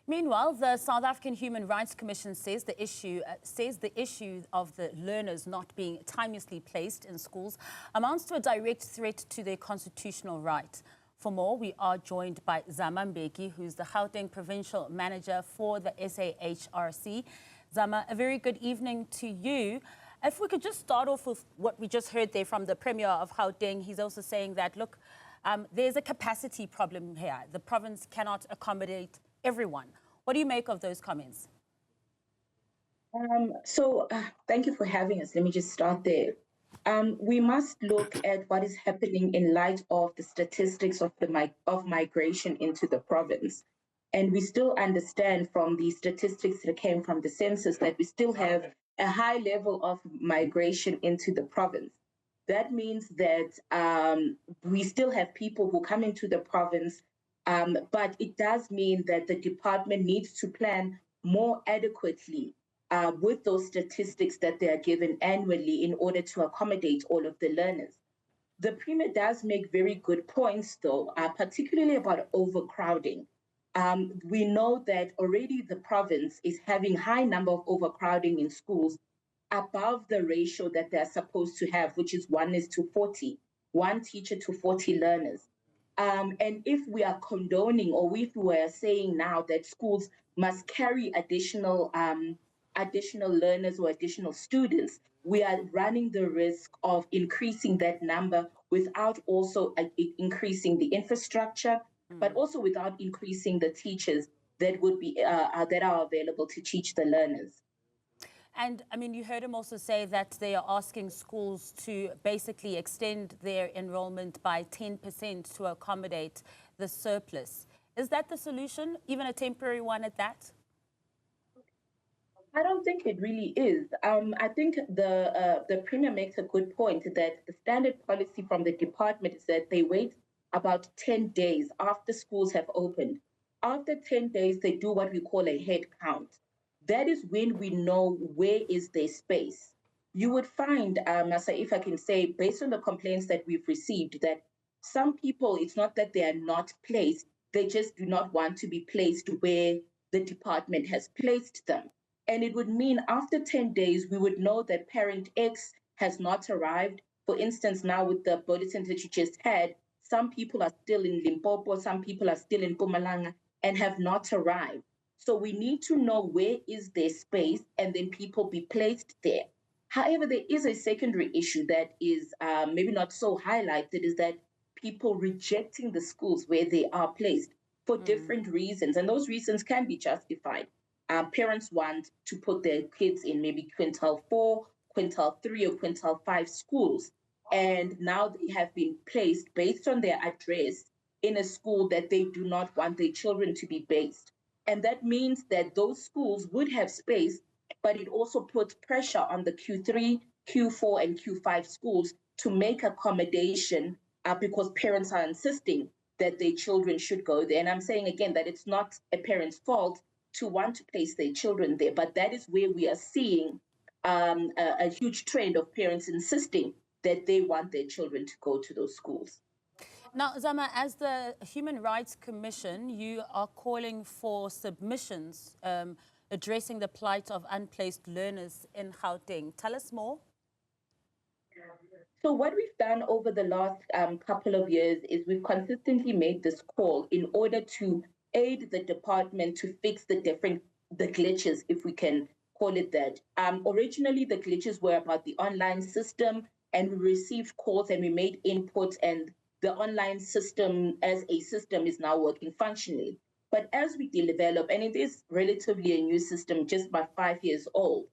Meanwhile, the South African Human Rights Commission says the issue of the learners not being timeously placed in schools amounts to a direct threat to their constitutional right. For more, we are joined by Zamantungwa Mbeki, who's the Gauteng Provincial Manager for the SAHRC. Zama, a very good evening to you. If we could just start off with what we just heard there from the Premier of Gauteng. He's also saying that, look, there's a capacity problem here. The province cannot accommodate everyone. What do you make of those comments? Thank you for having us. Let me just start there. We must look at what is happening in light of the statistics of migration into the province. And we still understand from the statistics that came from the census that we still have a high level of migration into the province. That means that we still have people who come into the province, but it does mean that the department needs to plan more adequately with those statistics that they are given annually in order to accommodate all of the learners. The Premier does make very good points, though, particularly about overcrowding. We know that already the province is having high number of overcrowding in schools above the ratio that they're supposed to have, which is 1:40, one teacher to 40 learners. And if we are condoning, or if we are saying now that schools must carry additional learners or additional students, we are running the risk of increasing that number without also increasing the infrastructure, but also without increasing the teachers that would be that are available to teach the learners. And I mean, you heard him also say that they are asking schools to basically extend their enrollment by 10% to accommodate the surplus. Is that the solution, even a temporary one at that? I don't think it really is. I think the Premier makes a good point that the standard policy from the department is that they wait about 10 days after schools have opened. After 10 days, they do what we call a head count. That is when we know where is their space. You would find, Masa, if I can say, based on the complaints that we've received, that some people, it's not that they are not placed, they just do not want to be placed where the department has placed them. And it would mean after 10 days, we would know that parent X has not arrived. For instance, now with the bulletin that you just had, some people are still in Limpopo, some people are still in Mpumalanga and have not arrived. So we need to know where is their space and then people be placed there. However, there is a secondary issue that is maybe not so highlighted, is that people rejecting the schools where they are placed for different reasons. And those reasons can be justified. Parents want to put their kids in maybe quintile 4, quintile 3, or quintile 5 schools. And now they have been placed based on their address in a school that they do not want their children to be based. And that means that those schools would have space, but it also puts pressure on the Q3, Q4, and Q5 schools to make accommodation because parents are insisting that their children should go there. And I'm saying again that it's not a parent's fault to want to place their children there, but that is where we are seeing a huge trend of parents insisting that they want their children to go to those schools. Now, Zama, as the Human Rights Commission, you are calling for submissions addressing the plight of unplaced learners in Gauteng. Tell us more. So what we've done over the last couple of years is we've consistently made this call in order to aid the department to fix the glitches, if we can call it that. Originally, the glitches were about the online system, and we received calls and we made input, and the online system as a system is now working functionally. But as we develop, and it is relatively a new system, just about 5 years old,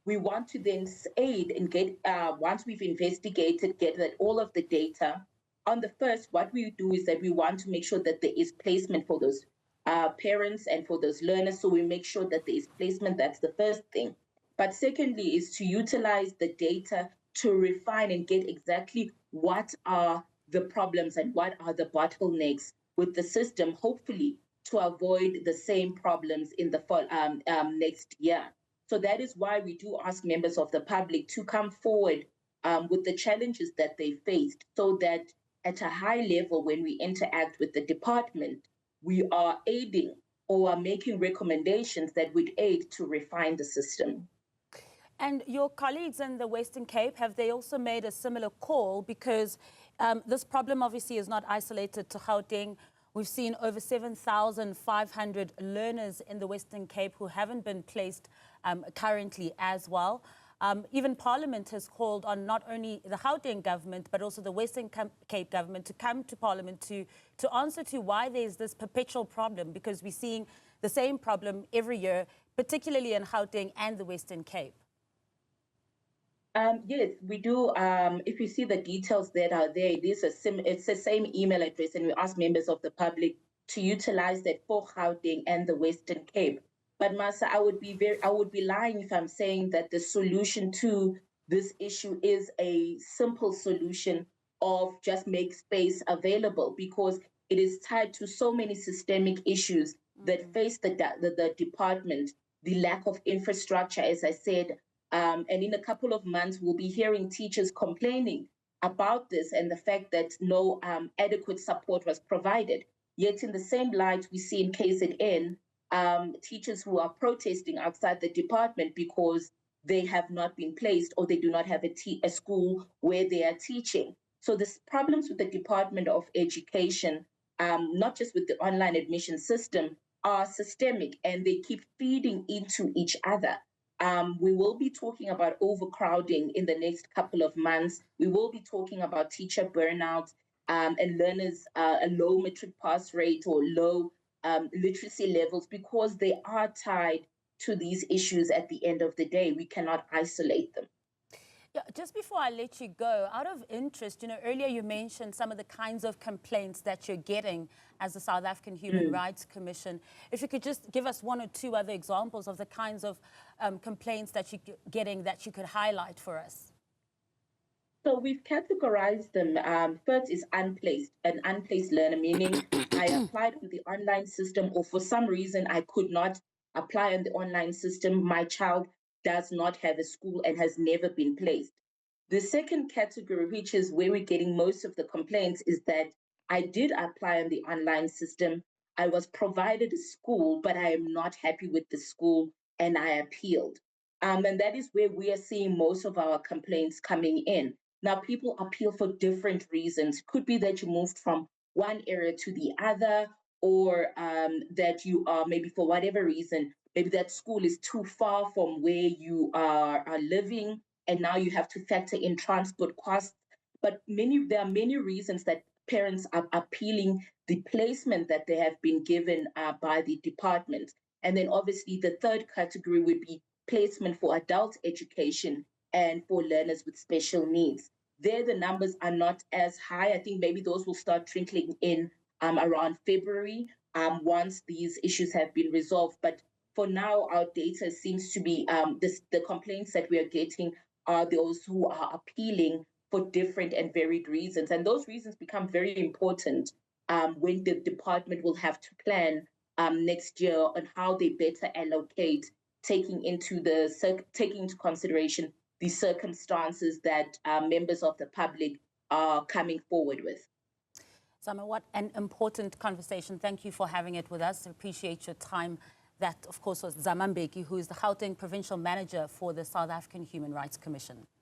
we want to then aid and get, once we've investigated, get that all of the data. On the first, what we do is that we want to make sure that there is placement for those parents and for those learners. So we make sure that there is placement. That's the first thing. But secondly is to utilize the data to refine and get exactly what are the problems and what are the bottlenecks with the system, hopefully to avoid the same problems in the next year. So that is why we do ask members of the public to come forward with the challenges that they faced, so that at a high level, when we interact with the department, we are aiding or are making recommendations that would aid to refine the system. And your colleagues in the Western Cape, have they also made a similar call? Because this problem obviously is not isolated to Gauteng. We've seen over 7,500 learners in the Western Cape who haven't been placed currently as well. Even Parliament has called on not only the Gauteng government, but also the Western Cape government to come to Parliament to answer to why there's this perpetual problem, because we're seeing the same problem every year, particularly in Gauteng and the Western Cape. Yes, we do. If you see the details that are there, it's the same email address, and we ask members of the public to utilize that for Gauteng and the Western Cape. But Masa, I would be lying if I'm saying that the solution to this issue is a simple solution of just make space available, because it is tied to so many systemic issues that face the department, the lack of infrastructure, as I said. And in a couple of months, we'll be hearing teachers complaining about this and the fact that no adequate support was provided. Yet in the same light, we see in KZN, teachers who are protesting outside the department because they have not been placed or they do not have a school where they are teaching. So the problems with the Department of Education, not just with the online admission system, are systemic, and they keep feeding into each other. We will be talking about overcrowding in the next couple of months. We will be talking about teacher burnout and learners, a low matric pass rate or low literacy levels, because they are tied to these issues at the end of the day. We cannot isolate them. Yeah, just before I let you go, out of interest, earlier you mentioned some of the kinds of complaints that you're getting as the South African Human Rights Commission. If you could just give us one or two other examples of the kinds of complaints that you're getting that you could highlight for us. So we've categorized them. First is an unplaced learner, meaning I applied on the online system, or for some reason I could not apply on the online system. My child does not have a school and has never been placed. The second category, which is where we're getting most of the complaints, is that I did apply on the online system. I was provided a school, but I am not happy with the school, and I appealed. And that is where we are seeing most of our complaints coming in. Now, people appeal for different reasons. It could be that you moved from one area to the other, or that you are, maybe for whatever reason, maybe that school is too far from where you are living, and now you have to factor in transport costs. But there are many reasons that parents are appealing the placement that they have been given by the department. And then obviously the third category would be placement for adult education and for learners with special needs. There, the numbers are not as high. I think maybe those will start trickling in around February once these issues have been resolved. But for now, our data seems to be the complaints that we are getting are those who are appealing for different and varied reasons. And those reasons become very important when the department will have to plan next year on how they better allocate, taking into consideration the circumstances that members of the public are coming forward with. Zama, what an important conversation. Thank you for having it with us. I appreciate your time. That, of course, was Newzroom Mbeki, who is the Gauteng Provincial Manager for the South African Human Rights Commission.